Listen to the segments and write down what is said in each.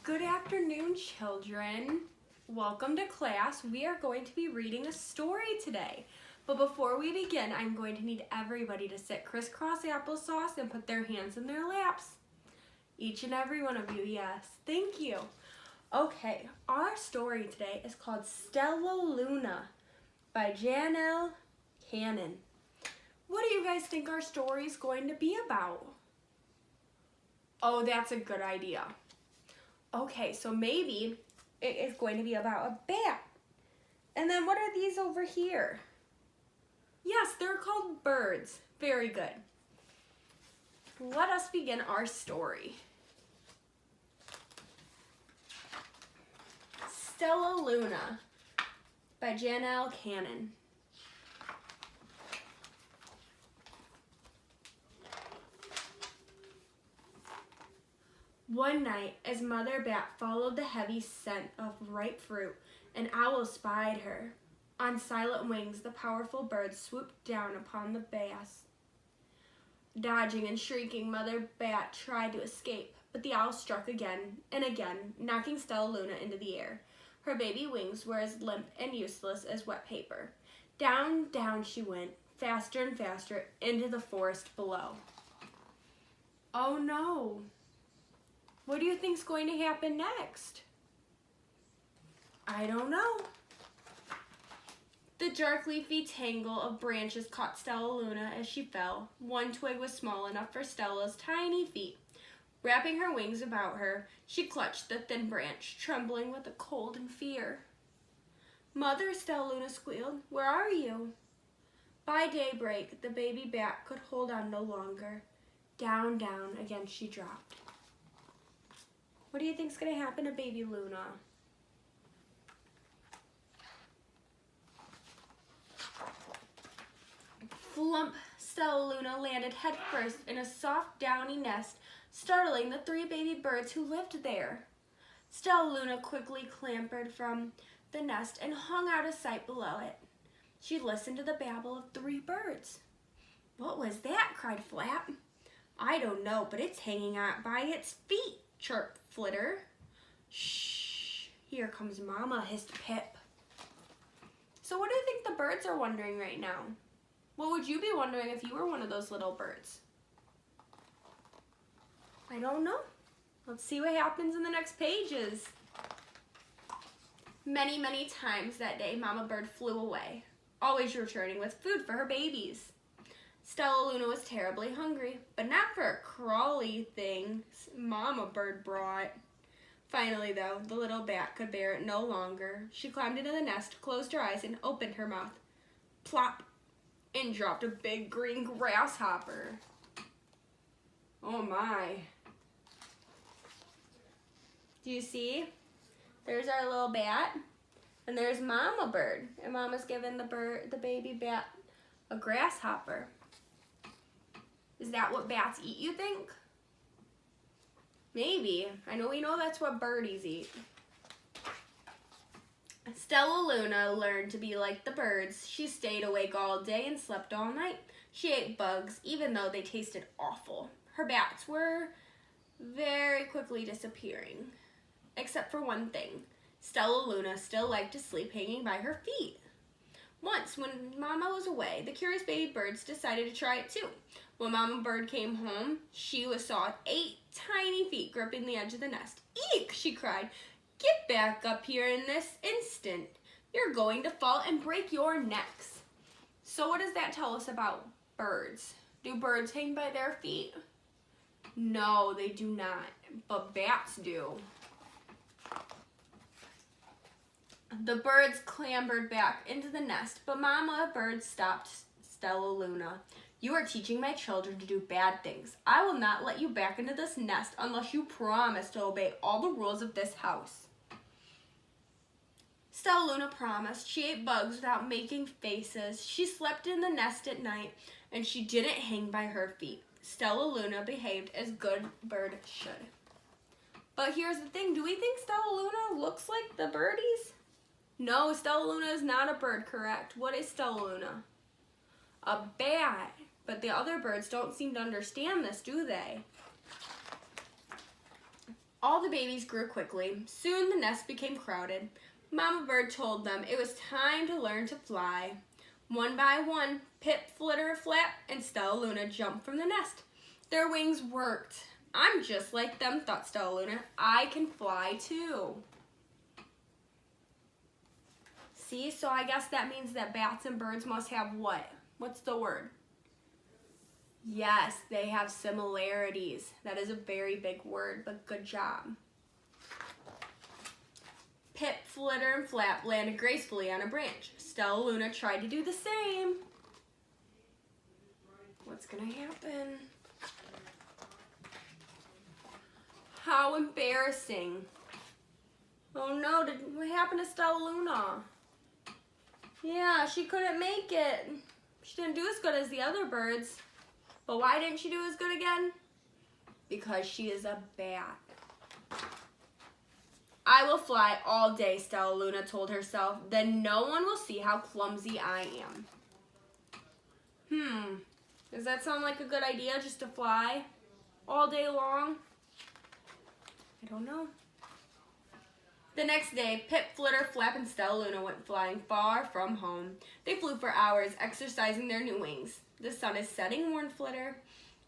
Good afternoon, children. Welcome to class. We are going to be reading a story today. But before we begin, I'm going to need everybody to sit crisscross applesauce and put their hands in their laps. Each and every one of you, yes. Thank you. Okay, our story today is called Stellaluna by Janelle Cannon. What do you guys think our story is going to be about? Oh, that's a good idea. Okay, so maybe it is going to be about a bat. And then what are these over here? Yes, they're called birds. Very good. Let us begin our story. Stellaluna by Janelle Cannon. One night, as Mother Bat followed the heavy scent of ripe fruit, an owl spied her. On silent wings, the powerful bird swooped down upon the bass. Dodging and shrieking, Mother Bat tried to escape, but the owl struck again and again, knocking Stellaluna into the air. Her baby wings were as limp and useless as wet paper. Down, down she went, faster and faster, into the forest below. Oh no! What do you think's going to happen next? I don't know. The dark leafy tangle of branches caught Stellaluna as she fell. One twig was small enough for Stella's tiny feet. Wrapping her wings about her, she clutched the thin branch, trembling with the cold and fear. Mother, Stellaluna squealed, where are you? By daybreak, the baby bat could hold on no longer. Down, down again she dropped. What do you think's going to happen to baby Luna? Flump! Stellaluna landed headfirst in a soft, downy nest, startling the three baby birds who lived there. Stellaluna quickly clambered from the nest and hung out of sight below it. She listened to the babble of three birds. What was that? Cried Flap. I don't know, but it's hanging out by its feet, chirped Flitter. Shh, here comes Mama, hissed Pip. So what do you think the birds are wondering right now? What would you be wondering if you were one of those little birds? I don't know. Let's see what happens in the next pages. Many, many times that day, Mama Bird flew away, always returning with food for her babies. Stellaluna was terribly hungry, but not for a crawly thing Mama Bird brought. Finally, though, the little bat could bear it no longer. She climbed into the nest, closed her eyes, and opened her mouth. Plop! And dropped a big green grasshopper. Oh my. Do you see? There's our little bat, and there's Mama Bird. And Mama's giving the baby bat a grasshopper. Is that what bats eat, you think? Maybe. We know that's what birdies eat. Stellaluna learned to be like the birds. She stayed awake all day and slept all night. She ate bugs, even though they tasted awful. Her bats were very quickly disappearing. Except for one thing. Stellaluna still liked to sleep hanging by her feet. Once, when Mama was away, the curious baby birds decided to try it too. When Mama Bird came home, she saw 8 tiny feet gripping the edge of the nest. Eek, she cried. Get back up here in this instant. You're going to fall and break your necks. So what does that tell us about birds? Do birds hang by their feet? No, they do not, but bats do. The birds clambered back into the nest, but Mama Bird stopped Stellaluna. You are teaching my children to do bad things. I will not let you back into this nest unless you promise to obey all the rules of this house. Stellaluna promised. She ate bugs without making faces. She slept in the nest at night, and she didn't hang by her feet. Stellaluna behaved as good bird should. But here's the thing. Do we think Stellaluna looks like the birdies? No, Stellaluna is not a bird, correct. What is Stellaluna? A bat. But the other birds don't seem to understand this, do they? All the babies grew quickly. Soon the nest became crowded. Mama Bird told them it was time to learn to fly. One by one, Pip, Flitter, Flap, and Stellaluna jumped from the nest. Their wings worked. I'm just like them, thought Stellaluna. I can fly too. See, so I guess that means that bats and birds must have what? What's the word? Yes, they have similarities. That is a very big word, but good job. Pip, Flitter, and Flap landed gracefully on a branch. Stellaluna tried to do the same. What's gonna happen? How embarrassing. Oh no, what happened to Stellaluna? Yeah, she couldn't make it. She didn't do as good as the other birds. But why didn't she do as good again? Because she is a bat. I will fly all day, Stellaluna told herself. Then no one will see how clumsy I am. Does that sound like a good idea, just to fly all day long? I don't know. The next day, Pip, Flitter, Flap, and Stellaluna went flying far from home. They flew for hours, exercising their new wings. The sun is setting, warned Flitter.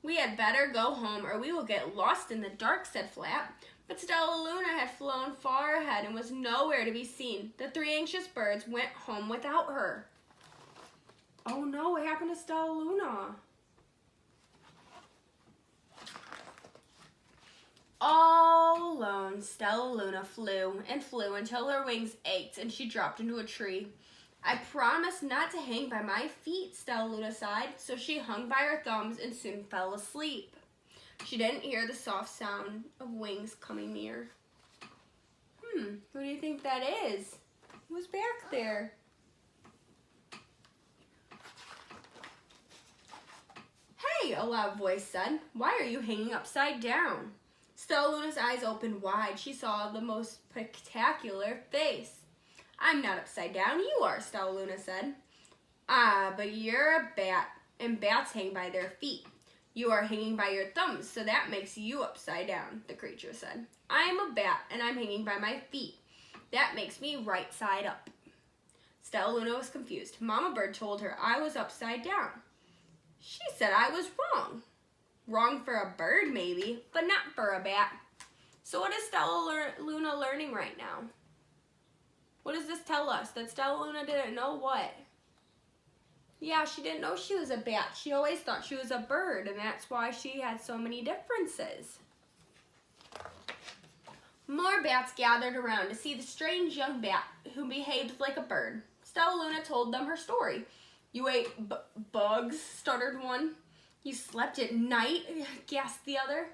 We had better go home or we will get lost in the dark, said Flap. But Stellaluna had flown far ahead and was nowhere to be seen. The three anxious birds went home without her. Oh no, what happened to Stellaluna? All alone, Stellaluna flew and flew until her wings ached and she dropped into a tree. I promised not to hang by my feet, Stellaluna sighed, so she hung by her thumbs and soon fell asleep. She didn't hear the soft sound of wings coming near. Who do you think that is? Who's back there? Hey, a loud voice said. Why are you hanging upside down? Stellaluna's eyes opened wide. She saw the most spectacular face. I'm not upside down, you are, Stellaluna said. Ah, but you're a bat, and bats hang by their feet. You are hanging by your thumbs, so that makes you upside down, the creature said. I'm a bat, and I'm hanging by my feet. That makes me right side up. Stellaluna was confused. Mama Bird told her I was upside down. She said I was wrong. Wrong for a bird, maybe, but not for a bat. So what is Stellaluna learning right now? What does this tell us? That Stellaluna didn't know what? Yeah, she didn't know she was a bat. She always thought she was a bird, and that's why she had so many differences. More bats gathered around to see the strange young bat who behaved like a bird. Stellaluna told them her story. You ate bugs, stuttered one. You slept at night, gasped the other.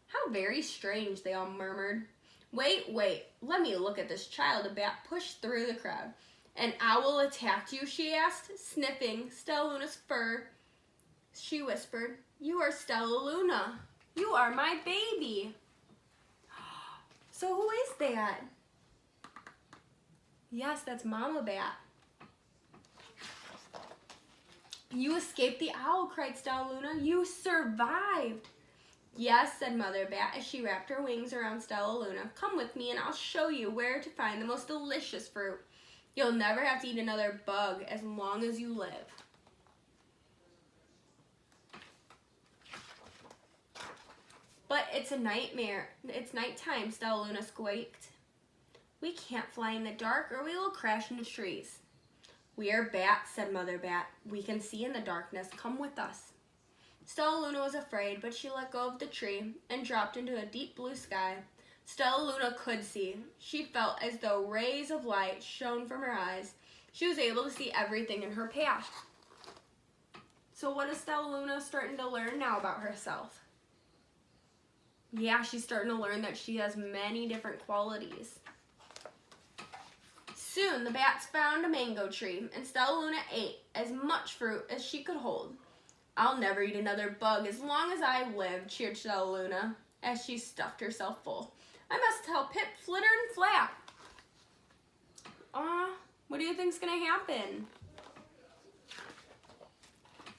How very strange, they all murmured. Wait, let me look at this child. A bat pushed through the crowd. An owl attacked you, she asked, sniffing Stellaluna's fur. She whispered, you are Stellaluna. You are my baby. So who is that? Yes, that's Mama Bat. You escaped the owl, cried Stellaluna. You survived. Yes, said Mother Bat as she wrapped her wings around Stellaluna. Come with me and I'll show you where to find the most delicious fruit. You'll never have to eat another bug as long as you live. But it's a nightmare. It's nighttime, Stellaluna squeaked. We can't fly in the dark or we will crash into trees. We are bats, said Mother Bat. We can see in the darkness. Come with us. Stellaluna was afraid, but she let go of the tree and dropped into a deep blue sky. Stellaluna could see. She felt as though rays of light shone from her eyes. She was able to see everything in her path. So what is Stellaluna starting to learn now about herself? Yeah, she's starting to learn that she has many different qualities. Soon the bats found a mango tree, and Stellaluna ate as much fruit as she could hold. I'll never eat another bug as long as I live, cheered Stellaluna as she stuffed herself full. I must tell Pip, Flitter, and Flap. What do you think's gonna happen?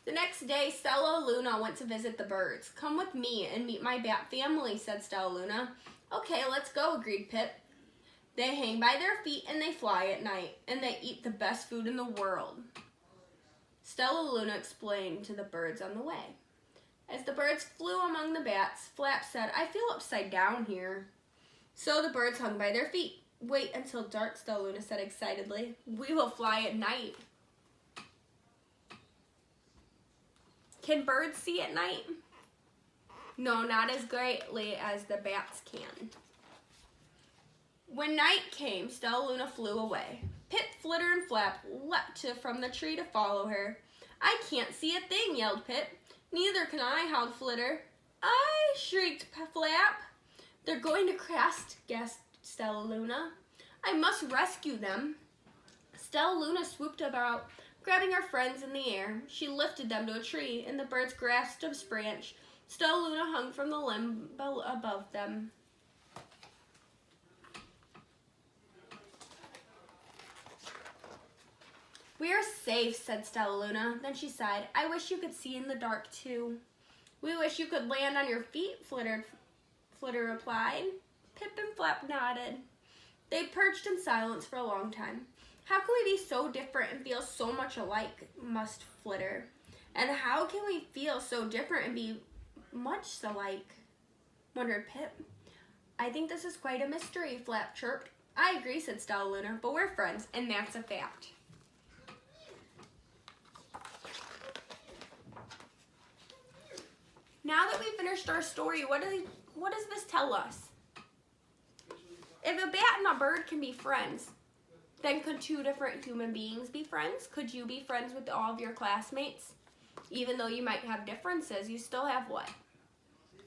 The next day, Stellaluna went to visit the birds. Come with me and meet my bat family, said Stellaluna. Okay, let's go, agreed Pip. They hang by their feet and they fly at night, and they eat the best food in the world. Stellaluna explained to the birds on the way. As the birds flew among the bats, Flap said, I feel upside down here. So the birds hung by their feet. Wait until dark, Stellaluna said excitedly. We will fly at night. Can birds see at night? No, not as greatly as the bats can. When night came, Stellaluna flew away. Pip, Flitter, and Flap leapt from the tree to follow her. I can't see a thing, yelled Pip. Neither can I, howled Flitter. I, shrieked Flap. They're going to crash, gasped Stellaluna. I must rescue them. Stellaluna swooped about, grabbing her friends in the air. She lifted them to a tree, and the birds grasped a branch. Stellaluna hung from the limb above them. We are safe, said Stellaluna. Then she sighed. I wish you could see in the dark, too. We wish you could land on your feet, Flitter replied. Pip and Flap nodded. They perched in silence for a long time. How can we be so different and feel so much alike, mussed Flitter. And how can we feel so different and be much alike, wondered Pip. I think this is quite a mystery, Flap chirped. I agree, said Stellaluna, but we're friends, and that's a fact. Now that we've finished our story, what does this tell us? If a bat and a bird can be friends, then could two different human beings be friends? Could you be friends with all of your classmates? Even though you might have differences, you still have what?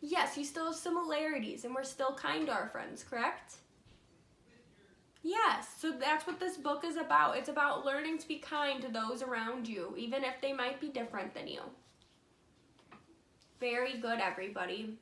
Yes, you still have similarities, and we're still kind to our friends, correct? Yes, so that's what this book is about. It's about learning to be kind to those around you, even if they might be different than you. Very good, everybody.